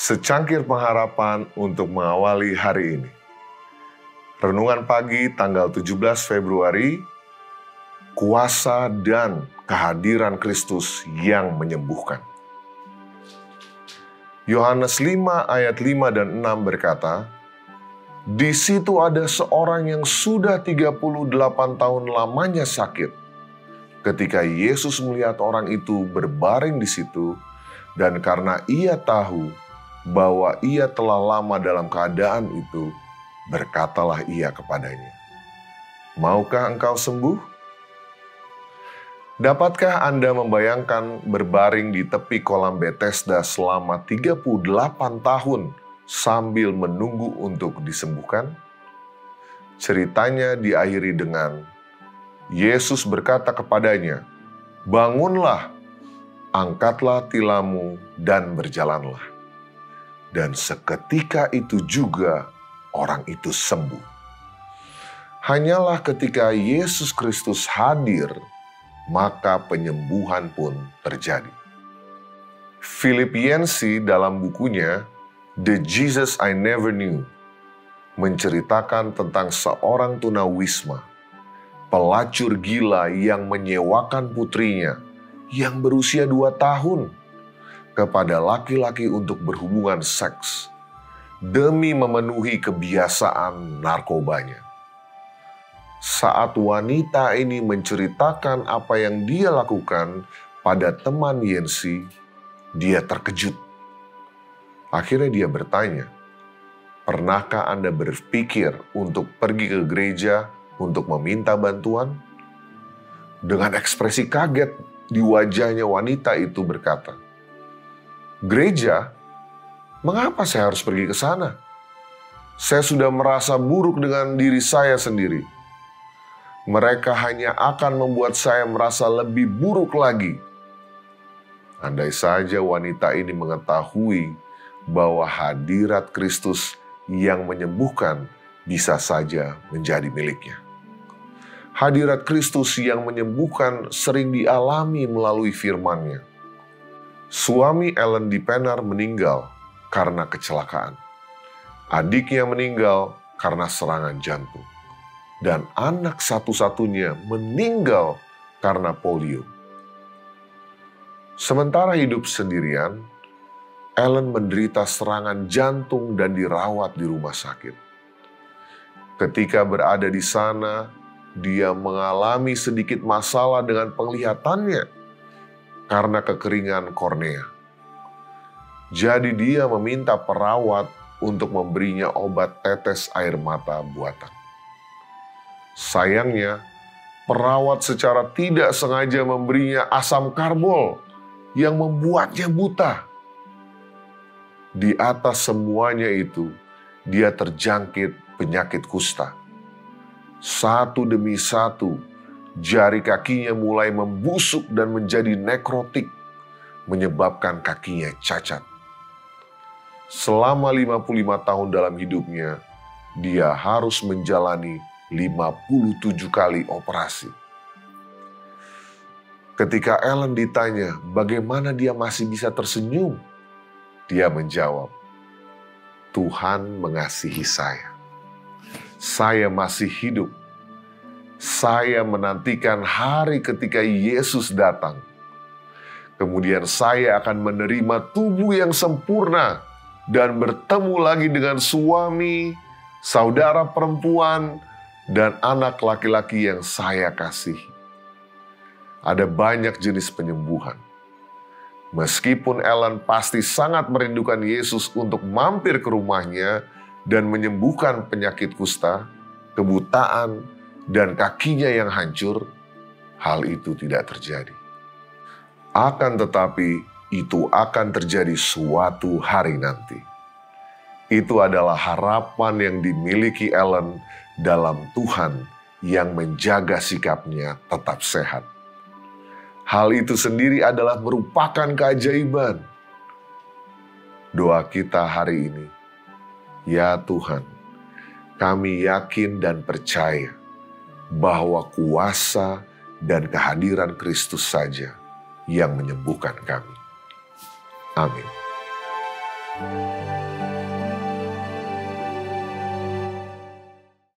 Secangkir pengharapan untuk mengawali hari ini. Renungan pagi tanggal 17 Februari, kuasa dan kehadiran Kristus yang menyembuhkan. Yohanes 5 ayat 5 dan 6 berkata, "Di situ ada seorang yang sudah 38 tahun lamanya sakit. Ketika Yesus melihat orang itu berbaring di situ, dan karena ia tahu bahwa ia telah lama dalam keadaan itu, berkatalah ia kepadanya, 'Maukah engkau sembuh?' Dapatkah Anda membayangkan berbaring di tepi kolam Bethesda selama 38 tahun sambil menunggu untuk disembuhkan? Ceritanya diakhiri dengan Yesus berkata kepadanya, 'Bangunlah, angkatlah tilammu dan berjalanlah.' Dan seketika itu juga orang itu sembuh. Hanyalah ketika Yesus Kristus hadir, maka penyembuhan pun terjadi. Philip Yancey dalam bukunya The Jesus I Never Knew menceritakan tentang seorang tunawisma, pelacur gila yang menyewakan putrinya yang berusia 2 tahun kepada laki-laki untuk berhubungan seks demi memenuhi kebiasaan narkobanya. Saat wanita ini menceritakan apa yang dia lakukan pada teman Yancey, dia terkejut. Akhirnya dia bertanya, "Pernahkah Anda berpikir untuk pergi ke gereja untuk meminta bantuan?" Dengan ekspresi kaget di wajahnya, wanita itu berkata, "Gereja? Mengapa saya harus pergi ke sana? Saya sudah merasa buruk dengan diri saya sendiri. Mereka hanya akan membuat saya merasa lebih buruk lagi." Andai saja wanita ini mengetahui bahwa hadirat Kristus yang menyembuhkan bisa saja menjadi miliknya. Hadirat Kristus yang menyembuhkan sering dialami melalui firman-Nya. Suami Ellen DePenar meninggal karena kecelakaan. Adiknya meninggal karena serangan jantung. Dan anak satu-satunya meninggal karena polio. Sementara hidup sendirian, Ellen menderita serangan jantung dan dirawat di rumah sakit. Ketika berada di sana, dia mengalami sedikit masalah dengan penglihatannya karena kekeringan kornea. Jadi dia meminta perawat untuk memberinya obat tetes air mata buatan. Sayangnya, perawat secara tidak sengaja memberinya asam karbol yang membuatnya buta. Di atas semuanya itu, dia terjangkit penyakit kusta. Satu demi satu, jari kakinya mulai membusuk dan menjadi nekrotik, menyebabkan kakinya cacat. Selama 55 tahun dalam hidupnya, dia harus menjalani 57 kali operasi. Ketika Ellen ditanya bagaimana dia masih bisa tersenyum, dia menjawab, "Tuhan mengasihi saya. Saya masih hidup. Saya menantikan hari ketika Yesus datang. Kemudian saya akan menerima tubuh yang sempurna dan bertemu lagi dengan suami, saudara perempuan, dan anak laki-laki yang saya kasihi." Ada banyak jenis penyembuhan. Meskipun Ellen pasti sangat merindukan Yesus untuk mampir ke rumahnya dan menyembuhkan penyakit kusta, kebutaan, dan kakinya yang hancur, hal itu tidak terjadi. Akan tetapi, itu akan terjadi suatu hari nanti. Itu adalah harapan yang dimiliki Ellen dalam Tuhan yang menjaga sikapnya tetap sehat. Hal itu sendiri adalah merupakan keajaiban. Doa kita hari ini, "Ya Tuhan, kami yakin dan percaya bahwa kuasa dan kehadiran Kristus saja yang menyembuhkan kami." Amin.